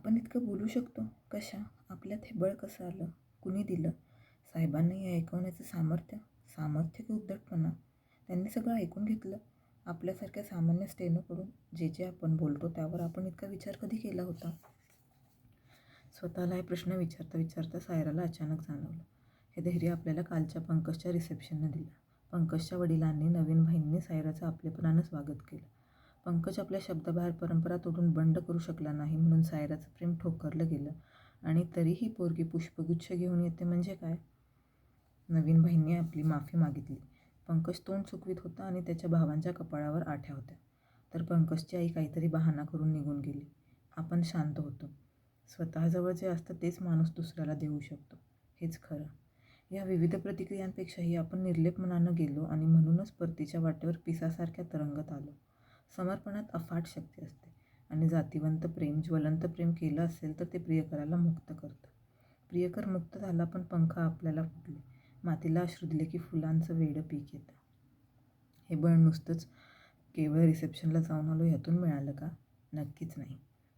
आपण इतकं बोलू शकतो कशा? आपल्यात हे बळ कसं आलं? कुणी दिलं? साहेबांना हे ऐकवण्याचं सामर्थ्य? सामर्थ्य की उद्धटपणा? त्यांनी सगळं ऐकून घेतलं. आपल्यासारख्या सामान्य स्टेनोकडून जे आपण बोलतो त्यावर आपण इतका विचार कधी केला होता? स्वतःला हे प्रश्न विचारता विचारता सायराला अचानक जाणवलं, हे धैर्य आपल्याला कालच्या पंकजच्या रिसेप्शननं दिलं. पंकजच्या वडिलांनी, नवीन भाईंनी सायराचं आपलेपणानं स्वागत केलं. पंकज आपल्या शब्दाबाहेर परंपरा तोडून बंड करू शकला नाही म्हणून सायराचं प्रेम ठोकरलं गेलं. आणि तरीही पोरगी पुष्पगुच्छ घेऊन येते म्हणजे काय? नवीन भाईंनी आपली माफी मागितली. पंकज तोंड चुकवीत होता आणि त्याच्या भावांच्या कपाळावर आठ्या होत्या. तर पंकजची आई काहीतरी बहाणा करून निघून गेली. आपण शांत होतो. स्वतःजवळ जे असतं तेच माणूस दुसऱ्याला देऊ शकतो, हेच खरं. या विविध प्रतिक्रियांपेक्षाही आपण निर्लेप मनानं गेलो आणि म्हणूनच परतीच्या वाटेवर पिसासारख्या तरंगत आलो. समर्पणात अफाट शक्ती असते आणि जातिवंत प्रेम, ज्वलंत प्रेम केलं असेल तर ते प्रियकराला मुक्त करतं. प्रियकर मुक्त झाला पण पंख आपल्याला फुटले. मातीला अश्रू दिले की फुलांचं वेडं पीक येतं. हे बळ नुसतंच केवळ रिसेप्शनला जाऊन आलो ह्यातून मिळालं का? नक्कीच नाही.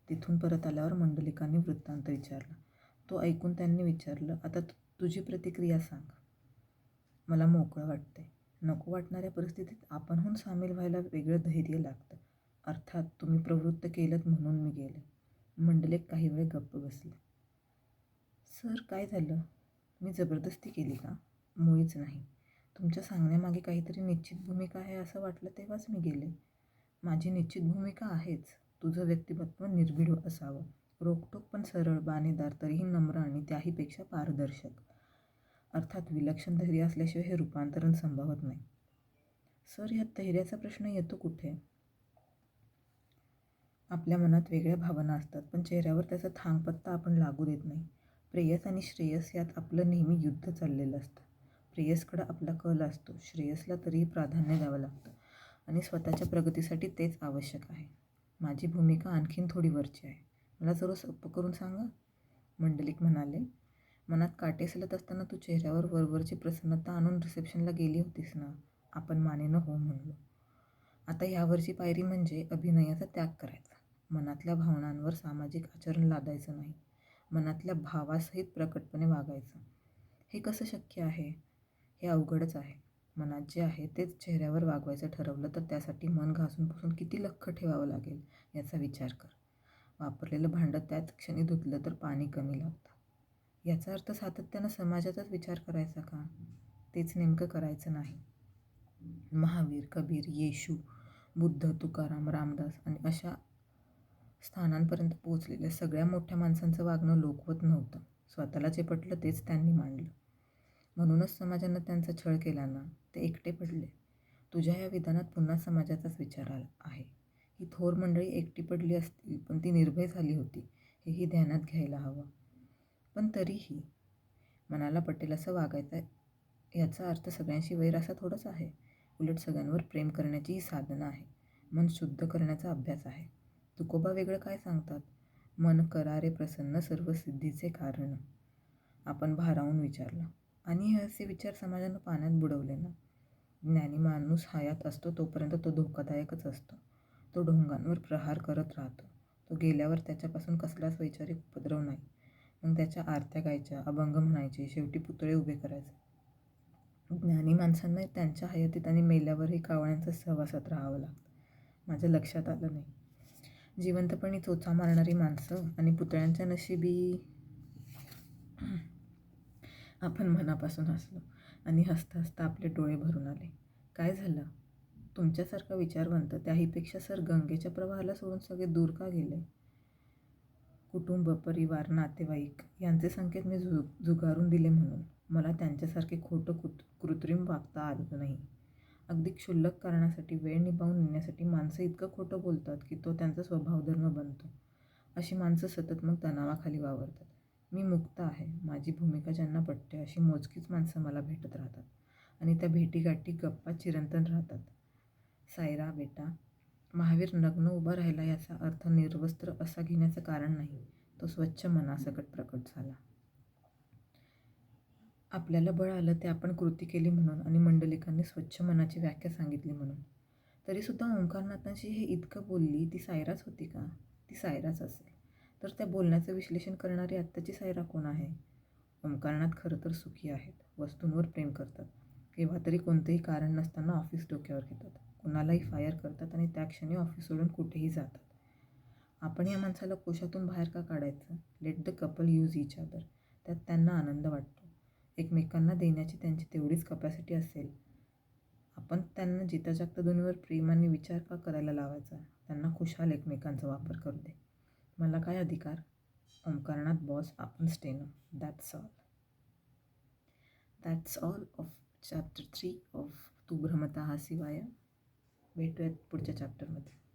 तिथून परत आल्यावर मंडलिकांनी वृत्तांत विचारला. तो ऐकून त्यांनी विचारलं, आता तुझी प्रतिक्रिया सांग. मला मोकळं वाटतंय. नको वाटणाऱ्या परिस्थितीत आपणहून सामील व्हायला वेगळं धैर्य लागतं. अर्थात तुम्ही प्रवृत्त केलंत म्हणून मी गेले. मंडलिक काही वेळ गप्प बसले. सर काय झालं? मी जबरदस्ती केली का? मुळीच नाही. तुमच्या सांगण्यामागे काहीतरी निश्चित भूमिका आहे असं वाटलं तेव्हाच मी गेले. माझी निश्चित भूमिका आहेच. तुझं व्यक्तिमत्व निर्भीड असावं, रोखठोक पण सरळ, बाणेदार, तरीही नम्र आणि त्याहीपेक्षा पारदर्शक. अर्थात विलक्षण धैर्य असल्याशिवाय हे रूपांतरण संभवत नाही. सर, ह्यात धैर्याचा प्रश्न येतो कुठे? आपल्या मनात वेगळ्या भावना असतात पण चेहऱ्यावर त्याचा थांगपत्ता आपण लागू देत नाही. प्रेयस आणि श्रेयस यात आपलं नेहमी युद्ध चाललेलं असतं. प्रेयसकडं आपला कल असतो, श्रेयसला तरीही प्राधान्य द्यावं लागतं आणि स्वतःच्या प्रगतीसाठी तेच आवश्यक आहे. माझी भूमिका आणखीन थोडी वरची आहे. मला जरा सोपं करून सांगा. मंडलिक म्हणाले, मनात काटे सलत असताना तू चेहऱ्यावर वरवरची प्रसन्नता आणून रिसेप्शनला गेली होतीस ना? आपण मानेनं हो म्हणलो. आता ह्यावरची पायरी म्हणजे अभिनयाचा त्याग करायचा. मनातल्या भावनांवर सामाजिक आचरण लादायचं नाही. मनातल्या भावासहित प्रकटपणे वागायचं. हे कसं शक्य आहे? हे अवघडच आहे. मनात जे आहे तेच चेहऱ्यावर वागवायचं ठरवलं तर त्यासाठी मन घासून पुसून किती लख्ख ठेवावं लागेल याचा विचार कर. वापरलेलं भांडं त्याच क्षणी धुतलं तर पाणी कमी लागतं. याचा अर्थ सातत्यानं समाजाचाच विचार करायचा का? तेच नेमकं करायचं नाही. महावीर, कबीर, येशू, बुद्ध, तुकाराम, रामदास आणि अशा स्थानांपर्यंत पोहोचलेल्या सगळ्या मोठ्या माणसांचं वागणं लोकवत नव्हतं. स्वतःला जे पटलं तेच त्यांनी मांडलं. म्हणूनच समाजानं त्यांचा छळ केला ना. ते एकटे पडले. तुझ्या या विधानात पुन्हा समाजाचाच विचार आहे. ही थोर मंडळी एकटी पडली असतील पण ती निर्भय झाली होती, हेही ध्यानात घ्यायला हवं. पण तरीही मनाला पटेल असं वागायचं याचा अर्थ सगळ्यांशी वैर असा थोडाच आहे. उलट सगळ्यांवर प्रेम करण्याची ही साधनं आहे. मन शुद्ध करण्याचा अभ्यास आहे. तुकोबा वेगळं काय सांगतात? मन करारे प्रसन्न सर्व सिद्धीचे कारण. आपण भारावून विचारलं. आणि हे असे विचार समाजानं पाण्यात बुडवले ना. ज्ञानी माणूस हयात असतो तोपर्यंत तो धोकादायकच असतो. तो ढोंगांवर प्रहार करत राहतो. तो गेल्यावर त्याच्यापासून कसलाच वैचारिक उपद्रव नाही. मग त्याच्या आरत्या गायच्या, अभंग म्हणायचे, शेवटी पुतळे उभे करायचे. ज्ञानी माणसांना त्यांच्या हयातीत आणि मेल्यावरही कावळ्यांच्या सहवासात राहावं लागतं. माझ्या लक्षात आलं नाही. जिवंतपणी चोचा मारणारी माणसं आणि पुतळ्यांच्या नशिबी. आपण मनापासून हसलो आणि हसता हसता आपले डोळे भरून आले. काय झालं? तुमच्यासारखा विचारवंत, त्याहीपेक्षा सर गंगेच्या प्रवाहाला सोडून सगळे दूर का गेले? कुटुंब, परिवार, नातेवाईक यांचे संकेत मी झुगारून दिले म्हणून मला त्यांच्यासारखे खोटं कृत्रिम वागता आलं नाही. अगदी क्षुल्लक कारणासाठी, वेळ निभावून नेण्यासाठी माणसं इतकं खोटं बोलतात की तो त्यांचा स्वभावधर्म बनतो. अशी माणसं सतत मग तणावाखाली वावरतात. मी मुक्त आहे. माझी भूमिका ज्यांना पटते अशी मोजकीच माणसं मला भेटत राहतात आणि त्या भेटीगाठी गप्पा चिरंतन राहतात. सायरा बेटा, महावीर नग्न उभा राहिला याचा अर्थ निर्वस्त्र असा घेण्याचं कारण नाही. तो स्वच्छ मनासकट प्रकट झाला. आपल्याला बळ आलं ते आपण कृती केली म्हणून आणि मंडलिकांनी स्वच्छ मनाची व्याख्या सांगितली म्हणून. तरीसुद्धा ओंकारनाथांशी हे इतकं बोलली ती सायराच होती का? ती सायराच असेल. तर त्या बोलण्याचं विश्लेषण करणारी आत्ताची सायरा कोण आहे? ओंकारनाथ खरं तर सुखी आहेत, वस्तूंवर प्रेम करतात, केव्हा तरी कोणतंही कारण नसताना ऑफिस डोक्यावर घेतात, कुणालाही फायर करतात आणि त्या क्षणी ऑफिस सोडून कुठेही जातात. आपण या माणसाला कोशातून बाहेर का काढायचं? Let the couple use each other. त्यात त्यांना आनंद वाटतो. एकमेकांना देण्याची त्यांची तेवढीच कपॅसिटी असेल. आपण त्यांना जिता जागता दोन्हीवर प्रेम आणि विचार का करायला लावायचा? त्यांना खुशाल एकमेकांचा वापर करू दे. मला काय अधिकार? ओंकारनाथ बॉस, आपण steno. That's all. That's all of chapter 3 of तू भ्रमता हा शिवाय. भेटूयात पुढच्या चॅप्टरमध्ये.